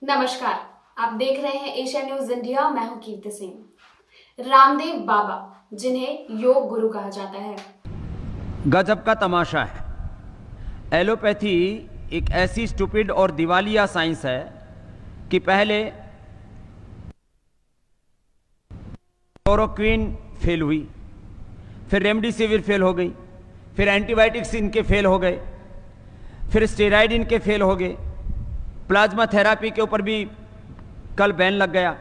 नमस्कार, आप देख रहे हैं एशिया न्यूज इंडिया। मैं हूं कीर्ति सिंह। रामदेव बाबा, जिन्हें योग गुरु कहा जाता है, गजब का तमाशा है। एलोपैथी एक ऐसी स्टूपिड और दिवालिया साइंस है कि पहले क्लोरोक्विन फेल हुई, फिर रेमडेसिविर फेल हो गई, फिर एंटीबायोटिक्स इनके फेल हो गए, फिर स्टेरॉइड इनके फेल हो गए, प्लाज्मा थेरापी के ऊपर भी कल बैन लग गया,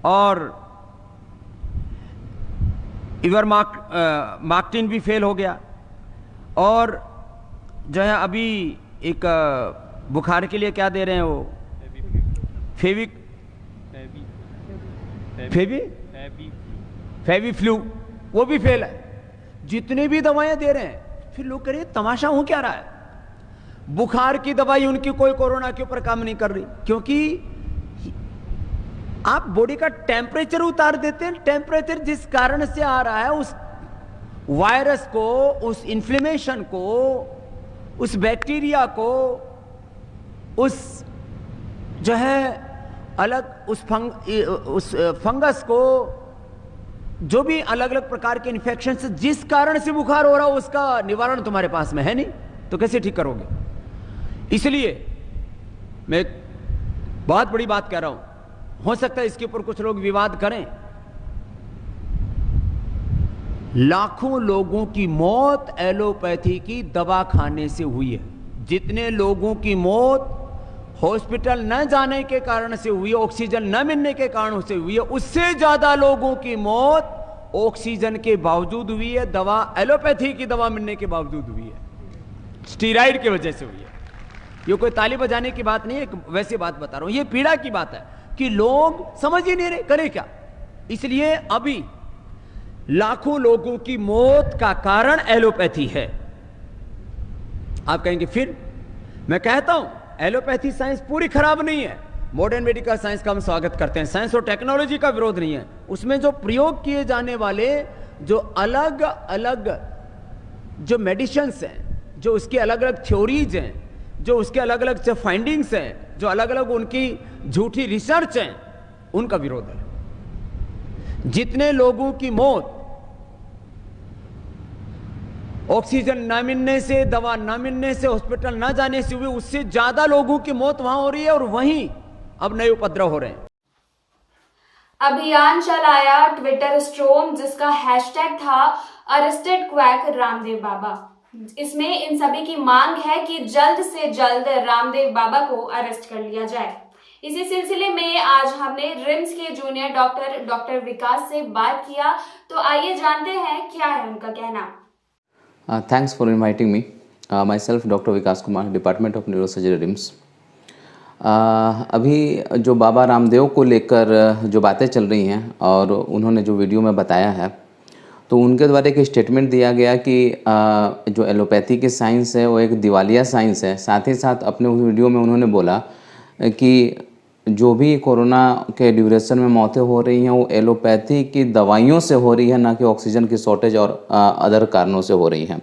और इवरमाक्टिन भी फेल हो गया, और जो है अभी एक बुखार के लिए क्या दे रहे हैं वो फेवी फ्लू, वो भी फेल है। जितने भी दवाएं दे रहे हैं, फिर लोग कह रहे हैं तमाशा हो क्या रहा है। बुखार की दवाई उनकी कोई कोरोना के ऊपर काम नहीं कर रही, क्योंकि आप बॉडी का टेम्परेचर उतार देते हैं। टेम्परेचर जिस कारण से आ रहा है, उस वायरस को, उस इन्फ्लेमेशन को, उस बैक्टीरिया को, उस जो है अलग उस फंगस को, जो भी अलग अलग प्रकार के इन्फेक्शन से जिस कारण से बुखार हो रहा हो, उसका निवारण तुम्हारे पास में है नहीं, तो कैसे ठीक करोगे। इसलिए मैं बहुत बड़ी बात कह रहा हूं, हो सकता है इसके ऊपर कुछ लोग विवाद करें। लाखों लोगों की मौत एलोपैथी की दवा खाने से हुई है। जितने लोगों की मौत हॉस्पिटल न जाने के कारण से हुई है, ऑक्सीजन न मिलने के कारण से हुई है, उससे ज्यादा लोगों की मौत ऑक्सीजन के बावजूद हुई है, दवा एलोपैथी की दवा मिलने के बावजूद हुई है, स्टीरॉइड की वजह से हुई है। ये कोई ताली बजाने की बात नहीं है, वैसी बात बता रहा हूं। ये पीड़ा की बात है कि लोग समझ ही नहीं रहे करें क्या। इसलिए अभी लाखों लोगों की मौत का कारण एलोपैथी है। आप कहेंगे फिर, मैं कहता हूं एलोपैथी साइंस पूरी खराब नहीं है। मॉडर्न मेडिकल साइंस का हम स्वागत करते हैं, साइंस और टेक्नोलॉजी का विरोध नहीं है। उसमें जो प्रयोग किए जाने वाले जो अलग अलग जो मेडिसिन्स हैं, जो उसकी अलग अलग थ्योरीज हैं, जो उसके अलग अलग जो फाइंडिंग्स हैं, जो अलग अलग उनकी झूठी रिसर्च हैं, उनका विरोध है। जितने लोगों की मौत ऑक्सीजन न मिलने से, दवा न मिलने से, हॉस्पिटल न जाने से हुई, उससे ज्यादा लोगों की मौत वहां हो रही है, और वहीं अब नए उपद्रव हो रहे हैं। अभियान चलाया ट्विटर स्ट्रोम, जिसका हैशटैग था अरेस्टेड क्वैक रामदेव बाबा। इसमें इन सभी की मांग है कि जल्द से जल्द रामदेव बाबा को अरेस्ट कर लिया जाए। इसी सिलसिले में आज हमने रिम्स के जूनियर डॉक्टर विकास से बात किया, तो आइए जानते हैं क्या है उनका कहना। Thanks for inviting me. Myself Dr. Vikas Kumar, department of neurosurgery RIMS. अभी जो बाबा रामदेव को लेकर जो बातें चल रही हैं और उन्होंने जो वीडियो में बताया है, तो उनके द्वारा एक स्टेटमेंट दिया गया कि जो एलोपैथी की साइंस है वो एक दिवालिया साइंस है। साथ ही साथ अपने उस वीडियो में उन्होंने बोला कि जो भी कोरोना के ड्यूरेशन में मौतें हो रही हैं वो एलोपैथी की दवाइयों से हो रही है, ना कि ऑक्सीजन की शॉर्टेज और अदर कारणों से हो रही है।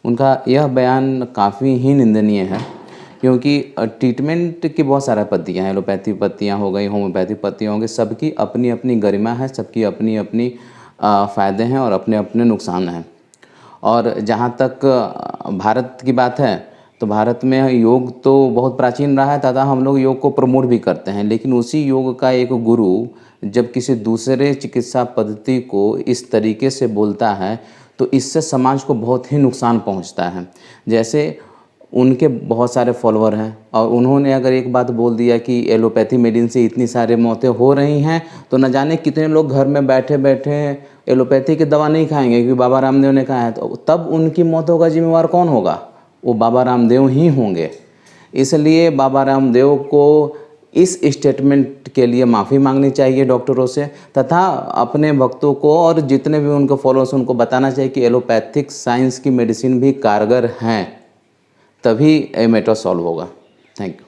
उनका यह बयान काफ़ी ही निंदनीय है, क्योंकि ट्रीटमेंट की बहुत सारी पद्धतियाँ हैं। एलोपैथी पद्धतियाँ हो गई, होम्योपैथी पद्धतियाँ हो गई, सबकी अपनी अपनी गरिमा है, सबकी अपनी अपनी फ़ायदे हैं और अपने अपने नुकसान हैं। और जहाँ तक भारत की बात है, तो भारत में योग तो बहुत प्राचीन रहा है तथा हम लोग योग को प्रमोट भी करते हैं। लेकिन उसी योग का एक गुरु जब किसी दूसरे चिकित्सा पद्धति को इस तरीके से बोलता है, तो इससे समाज को बहुत ही नुकसान पहुंचता है। जैसे उनके बहुत सारे फॉलोअर हैं और उन्होंने अगर एक बात बोल दिया कि एलोपैथी मेडिसिन से इतनी सारे मौतें हो रही हैं, तो न जाने कितने लोग घर में बैठे बैठे एलोपैथी की दवा नहीं खाएंगे क्योंकि बाबा रामदेव ने कहा है, तो तब उनकी मौतों का जिम्मेवार कौन होगा? वो बाबा रामदेव ही होंगे। इसलिए बाबा रामदेव को इस स्टेटमेंट के लिए माफ़ी मांगनी चाहिए डॉक्टरों से, तथा अपने भक्तों को और जितने भी उनके फॉलोअर्स उनको बताना चाहिए कि एलोपैथिक साइंस की मेडिसिन भी कारगर हैं, तभी ये मैटर सॉल्व होगा। Thank you.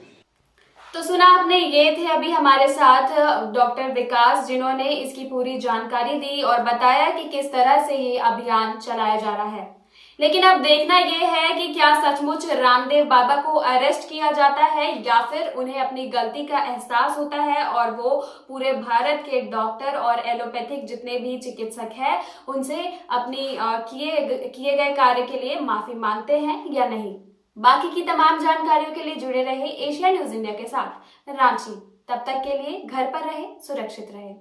तो सुना आपने, ये थे अभी हमारे साथ डॉक्टर विकास, जिन्होंने इसकी पूरी जानकारी दी और बताया कि किस तरह से ये अभियान चलाया जा रहा है। लेकिन अब देखना यह है कि क्या सचमुच रामदेव बाबा को अरेस्ट किया जाता है या फिर उन्हें अपनी गलती का एहसास होता है और वो पूरे भारत के डॉक्टर और एलोपैथिक जितने भी चिकित्सक हैं उनसे अपनी किए गए कार्य के लिए माफी मांगते हैं या नहीं। बाकी की तमाम जानकारियों के लिए जुड़े रहे एशिया न्यूज इंडिया के साथ रांची। तब तक के लिए घर पर रहे, सुरक्षित रहे।